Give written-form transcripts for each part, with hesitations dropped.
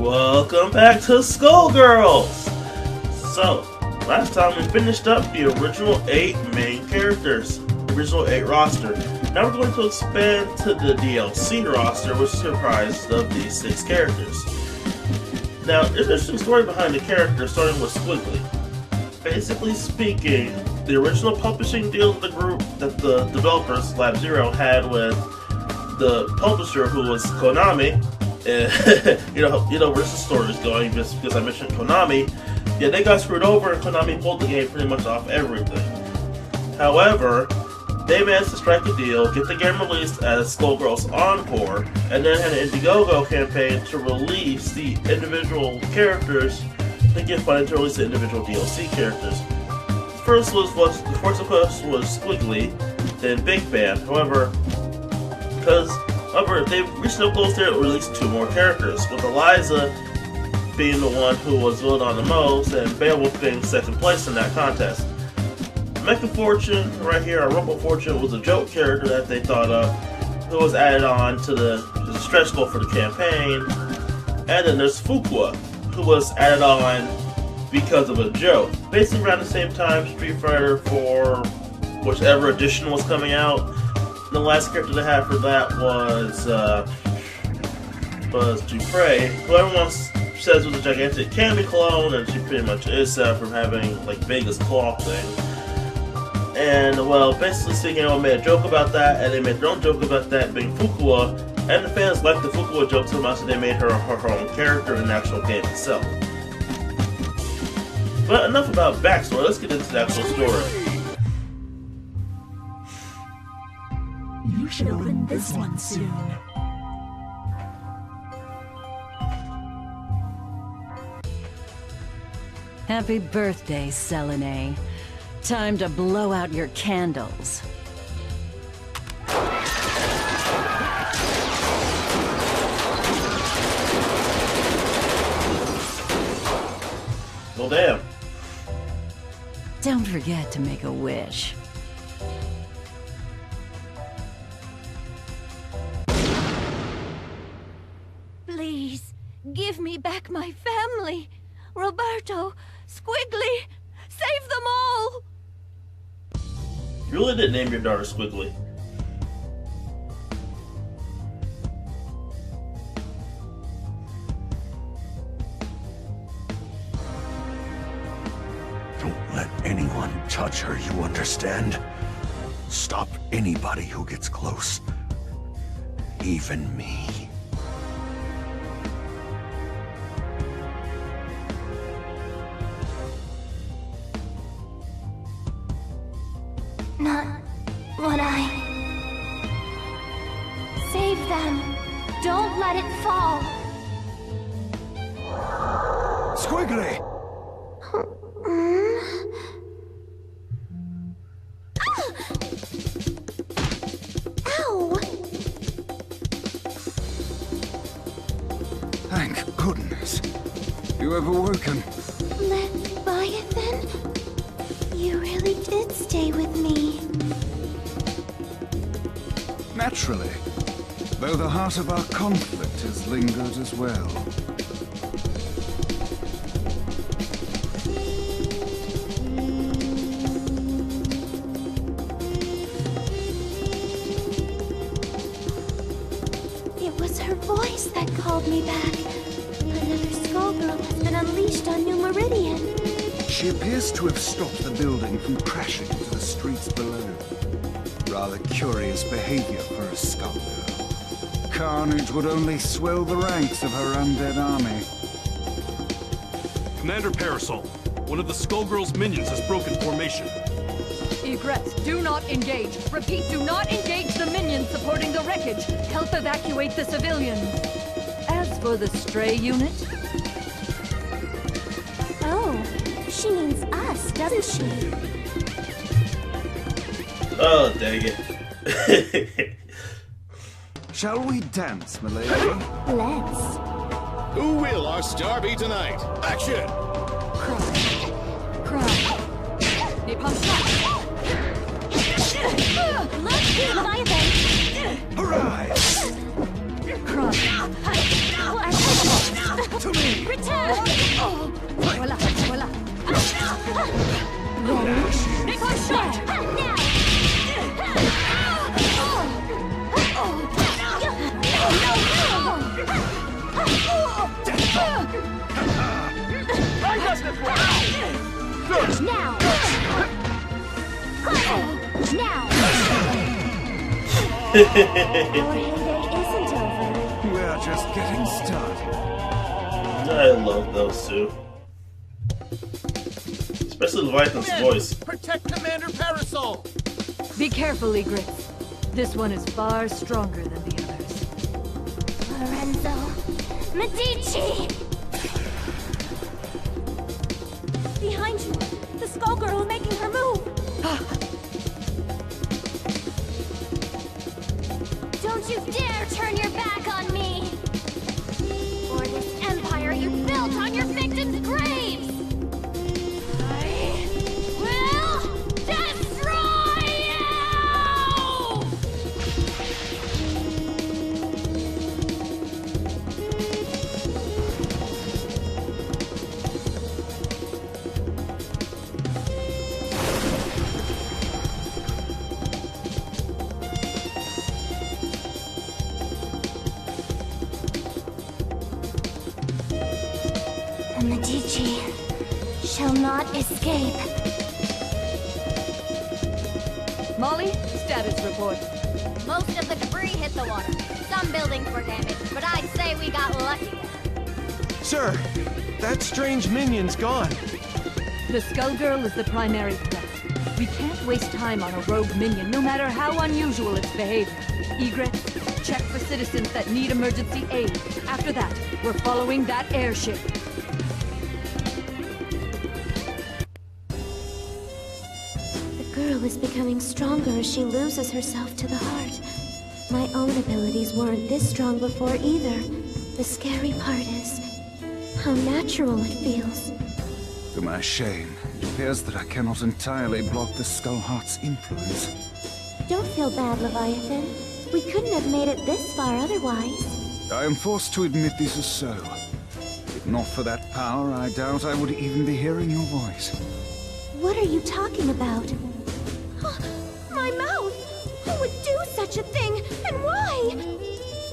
Welcome back to Skullgirls! So, last time we finished up the original 8 main characters, the original 8 roster. Now we're going to expand to the DLC roster, which is comprised of these 6 characters. Now, there's an interesting story behind the characters, starting with Squigly. Basically speaking, the original publishing deal of the group that the developers, Lab Zero, had with the publisher, who was Konami. you know where this story is going, just because I mentioned Konami. Yeah, they got screwed over, and Konami pulled the game pretty much off everything. However, they managed to strike a deal, get the game released as Skullgirls Encore, and then had an Indiegogo campaign to release the individual characters and get funding to release the individual DLC characters. The first was Squigly, then Big Band. However, they reached their goals there to release 2 more characters, with Eliza being the one who was voted on the most, and Beowulf being second place in that contest. Robo-Fortune, right here, our Robo-Fortune was a joke character that they thought of, who was added on to the stretch goal for the campaign. And then there's Fuqua, who was added on because of a joke. Basically around the same time Street Fighter 4, whichever edition was coming out. The last character they had for that was Dupre, who everyone says was a gigantic Cammy clone, and she pretty much is from having like Vega's claw thing. And well, basically speaking, everyone made a joke about that, and they made their own joke about that being Fuqua, and the fans liked the Fuqua joke so much that they made her own character in the actual game itself. But enough about backstory, let's get into the actual story. You should open this one soon. Happy birthday, Selene. Time to blow out your candles. Well, damn. Don't forget to make a wish. Please, give me back my family. Roberto, Squigly, save them all! You really did name your daughter Squigly. Don't let anyone touch her, you understand? Stop anybody who gets close. Even me. Not what Save them! Don't let it fall! Squigly! Ow! Thank goodness. You have awoken. Leviathan? You really did stay with me. Naturally. Though the heart of our conflict has lingered as well. It was her voice that called me back. Another Skullgirl has been unleashed on New Meridian. She appears to have stopped the building from crashing into the streets below. Rather curious behavior for a Skullgirl. Carnage would only swell the ranks of her undead army. Commander Parasol, one of the Skullgirls' minions has broken formation. Egress, do not engage. Repeat, do not engage the minions supporting the wreckage. Help evacuate the civilians. As for the stray unit... Oh, she means us, doesn't she? Oh, dang it. Shall we dance, milady? Let's. Who will our star be tonight? Action! Cry. Napalm shot. Let's do Leviathan! Arise! Cry. To me! Voila, voila. Make one shot! Now! Now! Our heyday isn't over. We're just getting started. I love those two. Especially Leviathan's voice. Protect Commander Parasol! Be careful, Egrets. This one is far stronger than the others. Lorenzo! Medici! Behind you! The Skullgirl making her move! Don't you dare turn your back on me! For this empire you built on your victims' graves! I will destroy you! The Medici shall not escape. Molly, status report. Most of the debris hit the water. Some buildings were damaged, but I'd say we got lucky there. Sir, that strange minion's gone. The Skullgirl is the primary threat. We can't waste time on a rogue minion, no matter how unusual its behavior. Egrets, check for citizens that need emergency aid. After that, we're following that airship. The girl is becoming stronger as she loses herself to the heart. My own abilities weren't this strong before either. The scary part is how natural it feels. To my shame, it appears that I cannot entirely block the Skullheart's influence. Don't feel bad, Leviathan. We couldn't have made it this far otherwise. I am forced to admit this is so. If not for that power, I doubt I would even be hearing your voice. What are you talking about? My mouth! Who would do such a thing, and why?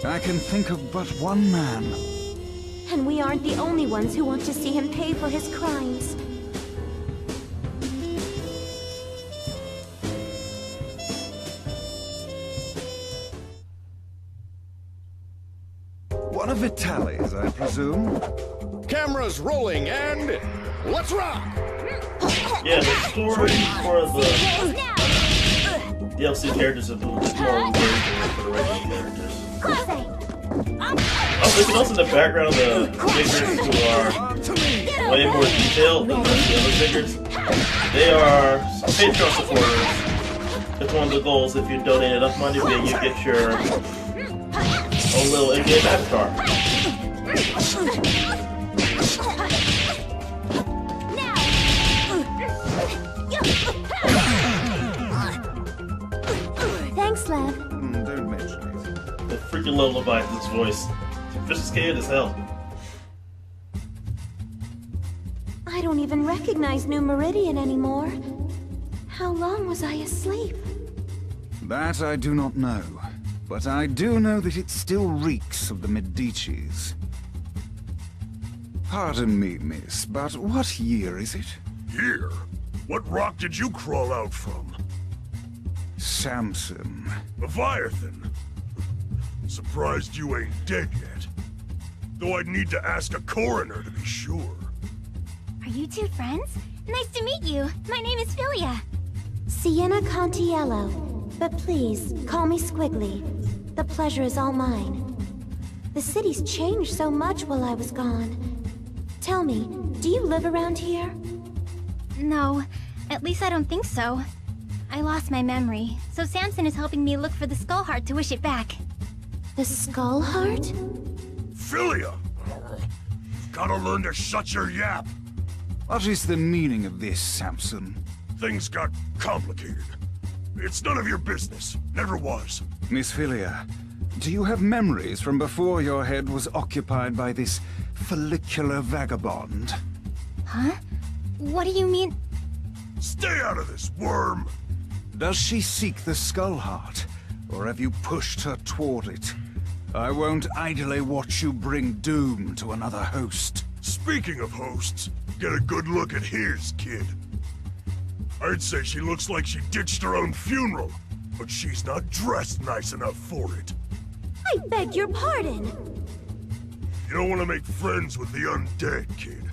I can think of but one man. And we aren't the only ones who want to see him pay for his crimes. One of Vitaly's, I presume. Cameras rolling and let's rock! Yeah, the story for the DLC characters is a little bit more engaging than for the regular characters. Also, you can notice in the background the figures who are way more detailed than the other figures. They are Patreon supporters. It's one of the goals. If you donate enough money, then you get your own little in-game avatar. Thanks, Lev. Don't mention it. The freaking love Leviathan's voice. Sophisticated as hell. I don't even recognize New Meridian anymore. How long was I asleep? That I do not know. But I do know that it still reeks of the Medicis. Pardon me, miss, but what year is it? Year? What rock did you crawl out from? Samson. Leviathan. Surprised you ain't dead yet. Though I'd need to ask a coroner to be sure. Are you two friends? Nice to meet you. My name is Philia. Sienna Contiello. But please, call me Squigly. The pleasure is all mine. The city's changed so much while I was gone. Tell me, do you live around here? No, at least I don't think so. I lost my memory, so Samson is helping me look for the Skullheart to wish it back. The Skullheart? Philia! Gotta learn to shut your yap. What is the meaning of this, Samson? Things got complicated. It's none of your business. Never was. Miss Philia, do you have memories from before your head was occupied by this follicular vagabond? Huh? What do you mean? Stay out of this, worm! Does she seek the skull heart, or have you pushed her toward it? I won't idly watch you bring doom to another host. Speaking of hosts, get a good look at his, kid. I'd say she looks like she ditched her own funeral, but she's not dressed nice enough for it. I beg your pardon. You don't want to make friends with the undead, kid.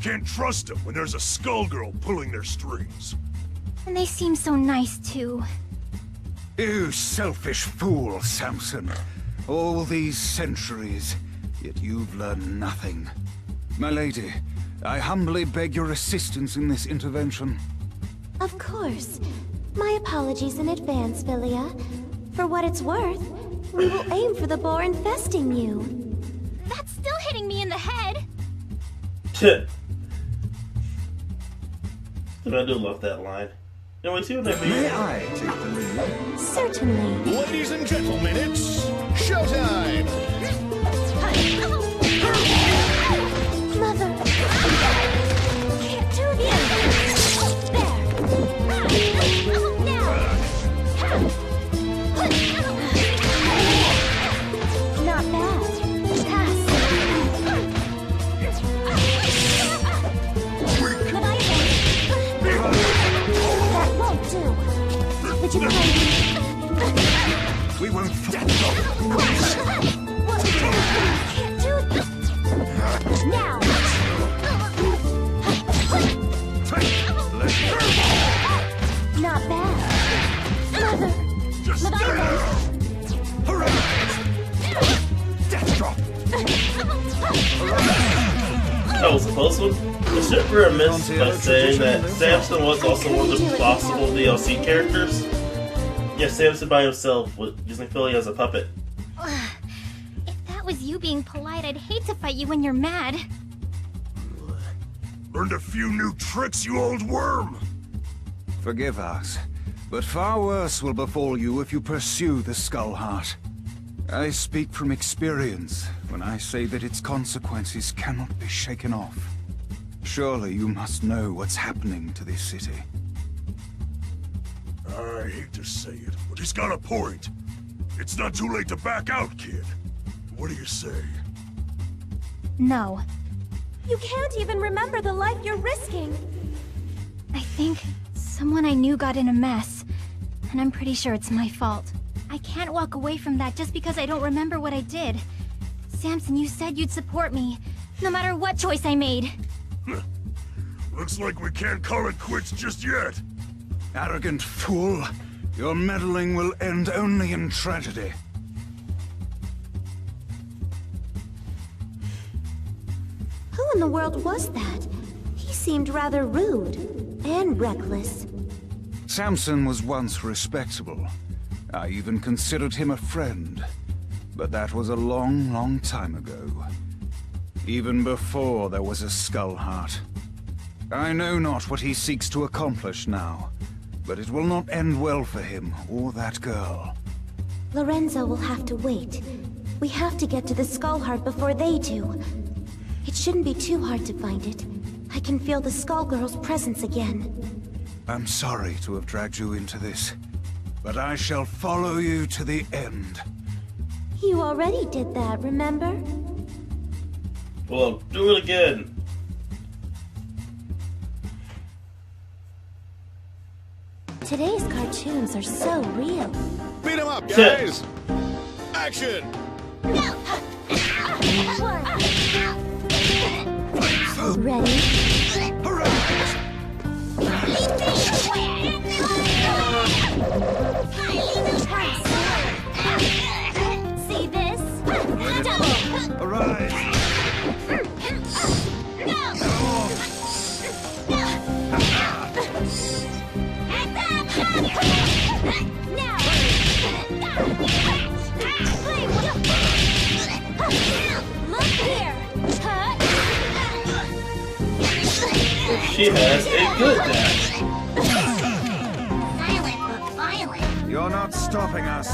Can't trust them when there's a Skullgirl pulling their strings. And they seem so nice, too. You selfish fool, Samson. All these centuries, yet you've learned nothing. My lady, I humbly beg your assistance in this intervention. Of course. My apologies in advance, Philia. For what it's worth, we will aim for the boar infesting you. That's still hitting me in the head. But I do love that line. No, see what I mean? May I take the lead? Certainly. Ladies and gentlemen, it's showtime! Mother! Can't do this! There! Not bad. Pass. That won't do. Would you mind? We won't forget. What? Can't do this. Now. Not bad. Mother. Just Death drop. That was close one. I should remiss by saying that Samson was also one of the possible DLC characters. Yeah, Samson by himself, using Philly as a puppet. If that was you being polite, I'd hate to fight you when you're mad. learned a few new tricks, you old worm. Forgive us, but far worse will befall you if you pursue the Skull Heart. I speak from experience when I say that its consequences cannot be shaken off. Surely you must know what's happening to this city. I hate to say it, but he's got a point. It's not too late to back out, kid. What do you say? No. You can't even remember the life you're risking. I think someone I knew got in a mess, and I'm pretty sure it's my fault. I can't walk away from that just because I don't remember what I did. Samson, you said you'd support me, no matter what choice I made. Looks like we can't call it quits just yet. Arrogant fool! Your meddling will end only in tragedy. Who in the world was that? He seemed rather rude and reckless. Samson was once respectable. I even considered him a friend. But that was a long, long time ago. Even before there was a Skull Heart. I know not what he seeks to accomplish now, but it will not end well for him or that girl. Lorenzo will have to wait. We have to get to the Skull Heart before they do. It shouldn't be too hard to find it. I can feel the Skullgirls' presence again. I'm sorry to have dragged you into this, but I shall follow you to the end. You already did that, remember? Well, do it again. Today's cartoons are so real. Beat 'em up, guys! Action! Ready? See this? Double! Arise! She has a good dash. You're not stopping us.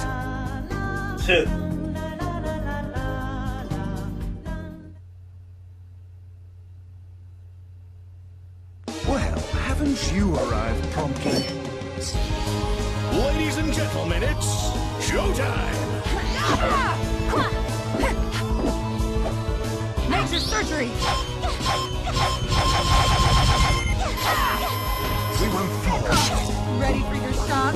Haven't you arrived promptly? Ladies and gentlemen, it's showtime! Major surgery! We won't fall. Ready for your shot?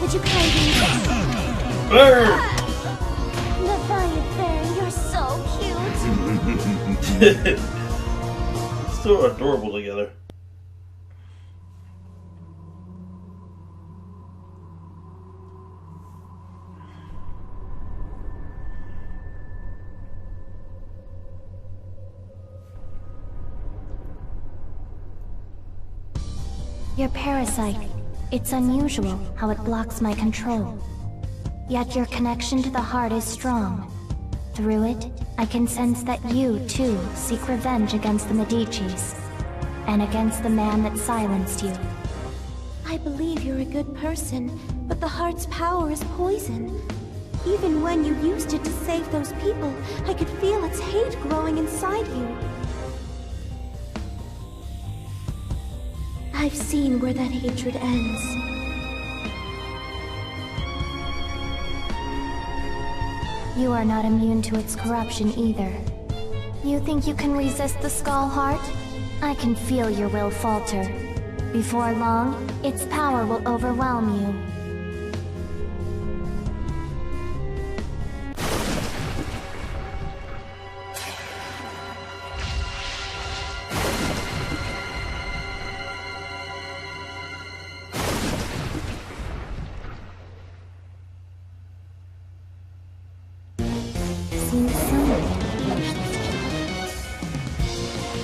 Would you kindly... Bird! The violet bear, you're so cute. Still adorable together. Your parasite. It's unusual how it blocks my control. Yet your connection to the heart is strong. Through it, I can sense that you, too, seek revenge against the Medicis. And against the man that silenced you. I believe you're a good person, but the heart's power is poison. Even when you used it to save those people, I could feel its hate growing inside you. I've seen where that hatred ends. You are not immune to its corruption either. You think you can resist the Skull Heart? I can feel your will falter. Before long, its power will overwhelm you.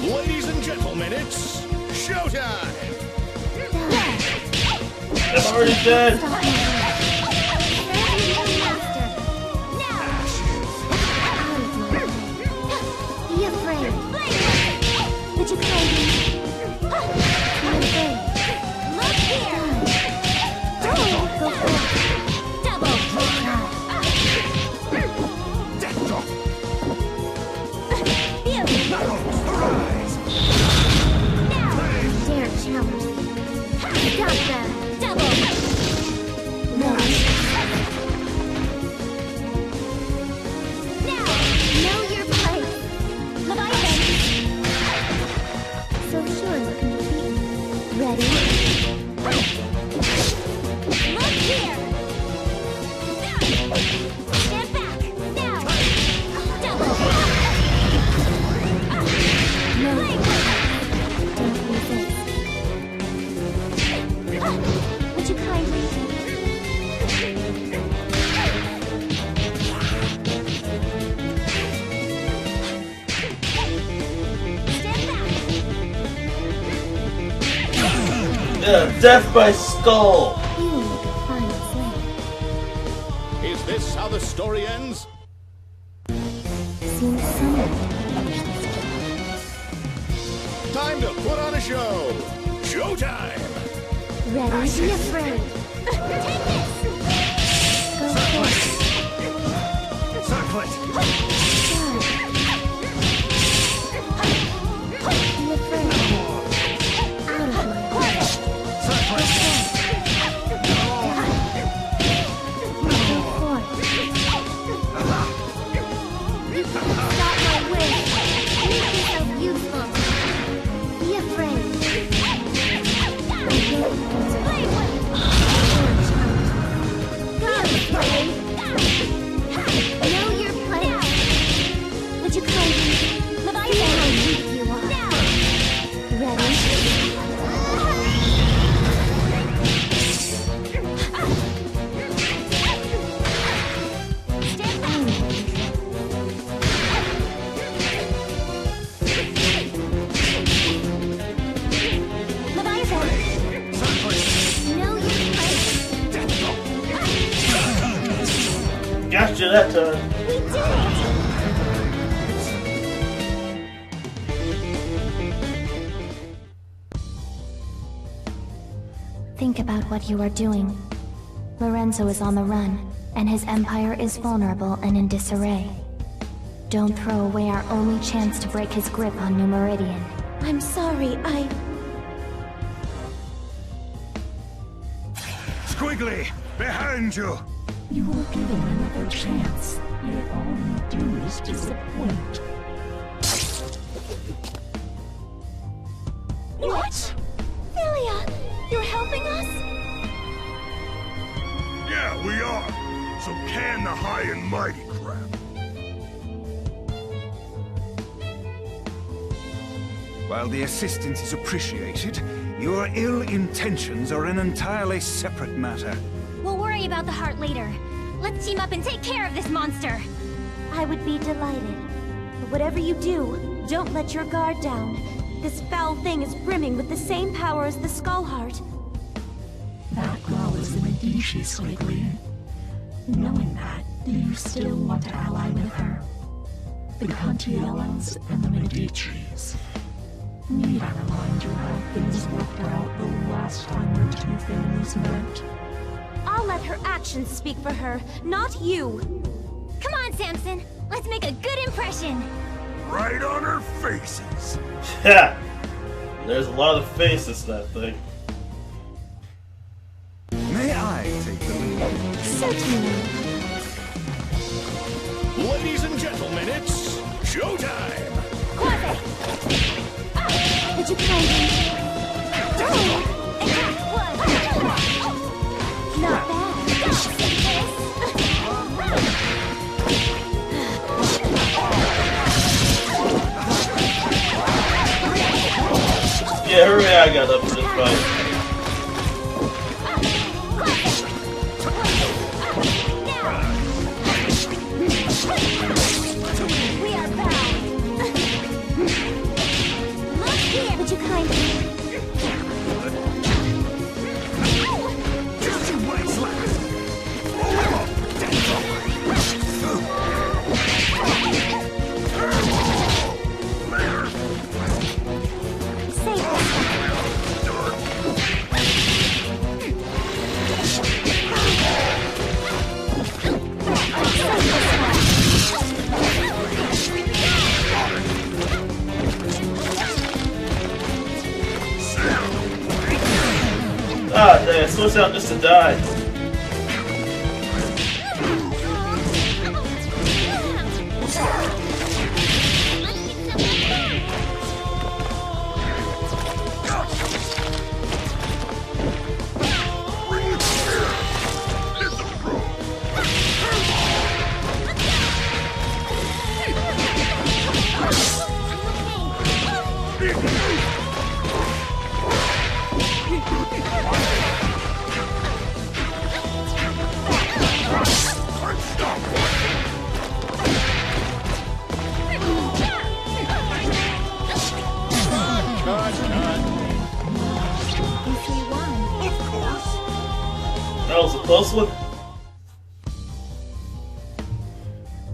Ladies and gentlemen, it's showtime! I'm already dead! Be afraid. Would you kindly... Be afraid. Look here! Don't go for it. Double try. Dare challenge me. Got that. Double. No. Now, know your place. Leviathan. So sure looking to be. Ready? Look here. Stand back. Now. Double. No. Don't resist. Would you kindly... Yeah, death by skull! You look a fine slave. Is this how the story ends? Seems someone... Time to put on a show! Showtime! Ready? Be afraid. Take this! Go first. Circlet! Be afraid. Out of my way. Circlet! Go forth. You can't stop my wish. Make yourself useful. Be afraid. Know your place. you that time. We did it! Think about what you are doing. Lorenzo is on the run, and his empire is vulnerable and in disarray. Don't throw away our only chance to break his grip on New Meridian. I'm sorry, Squigly, behind you! You were given another chance, yet all you do is disappoint. What? Philia, you're helping us? Yeah, we are. So can the high and mighty crap. While the assistance is appreciated, your ill intentions are an entirely separate matter. We'll worry about the heart later. Let's team up and take care of this monster. I would be delighted. But whatever you do, don't let your guard down. This foul thing is brimming with the same power as the Skull Heart. That girl is the Medici, Squigly. Knowing that, do you still want to ally with her? The Contiellos and the Medicis. Need I remind you how things worked out the last time your two families met? I'll let her actions speak for her, not you. Come on, Samson. Let's make a good impression. Right on her faces. Yeah. There's a lot of faces in that thing. May I take the lead? Certainly. Ladies and gentlemen, it's showtime! Quasi! Would you kindly... Not bad. Yeah, hooray, I got up for this fight. We are bound. Look here. Would you kindly... Just you wait, Slack! Save us. Ah, damn, switch out just to die. That was a close one.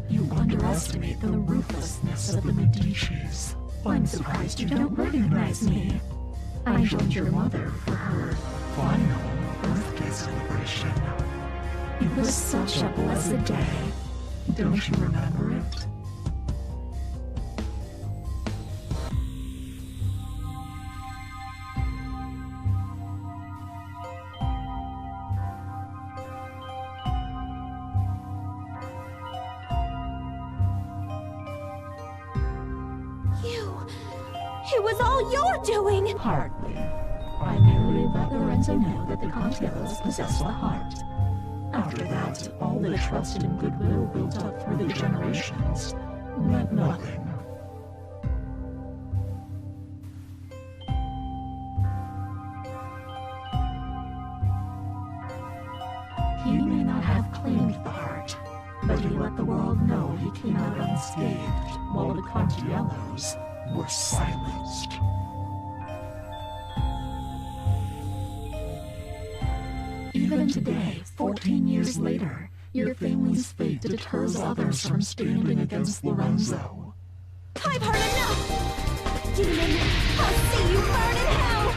You underestimate the ruthlessness of the Medicis. I'm surprised you don't recognize me. I joined your mother for her final birthday celebration. It was such a blessed day. Don't you remember it? It was all your doing! Hardly. I merely let Lorenzo know that the Contiellos possessed the heart. After that, all the trust and goodwill built up through the generations meant nothing. He may not have claimed the heart, but he let the world know he came out unscathed, while the Contiellos were silenced. Even today, 14 years later, Your family's fate deters others from standing against Lorenzo. I've heard enough! Demon, I'll see you burn in hell!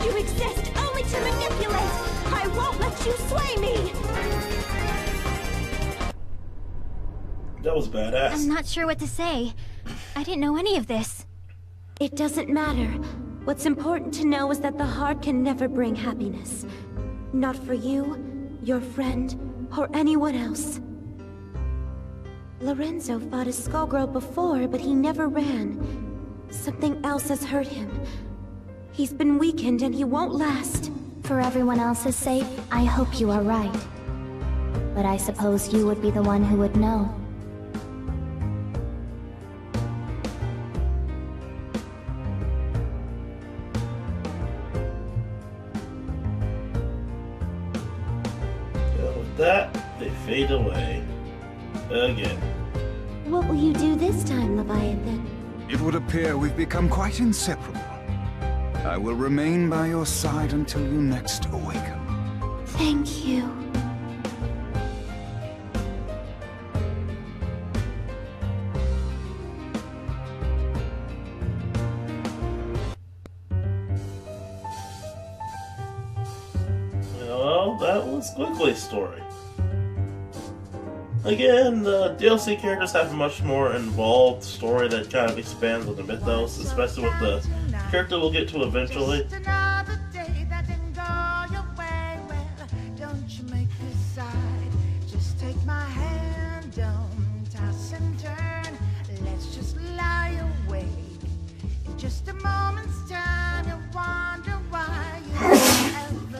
You exist only to manipulate! I won't let you sway me! That was badass. I'm not sure what to say. I didn't know any of this. It doesn't matter. What's important to know is that the heart can never bring happiness. Not for you, your friend, or anyone else. Lorenzo fought a Skullgirl before, but he never ran. Something else has hurt him. He's been weakened and he won't last. For everyone else's sake, I hope you are right. But I suppose you would be the one who would know. With that, they fade away. Again. What will you do this time, Leviathan? It would appear we've become quite inseparable. I will remain by your side until you next awaken. Thank you. Well, that was Squigly's story. Again, the DLC characters have a much more involved story that kind of expands on the mythos, especially with the character we'll get to eventually.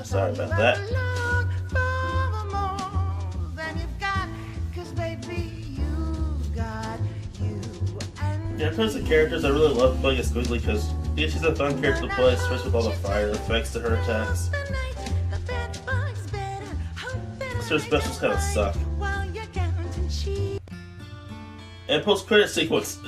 Sorry about that. Yeah, in terms of characters, I really love playing as Squigly because she's a fun character to play, especially with all the fire effects to her attacks. So her specials kind of suck. And post-credit sequence.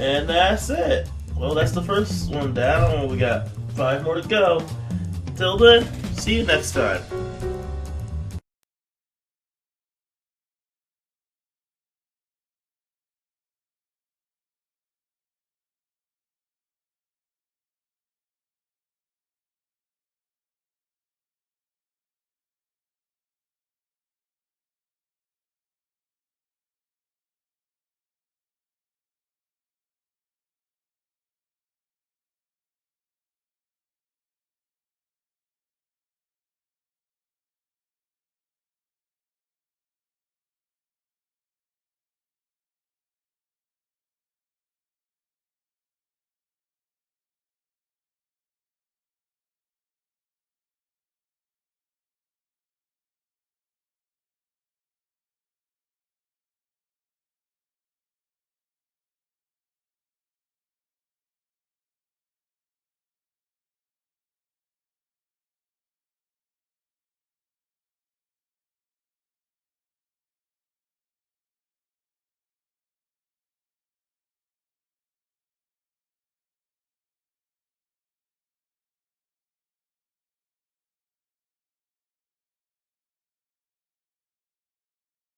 And that's it. Well, that's the first one down. We got 5 more to go. Till then, see you next time.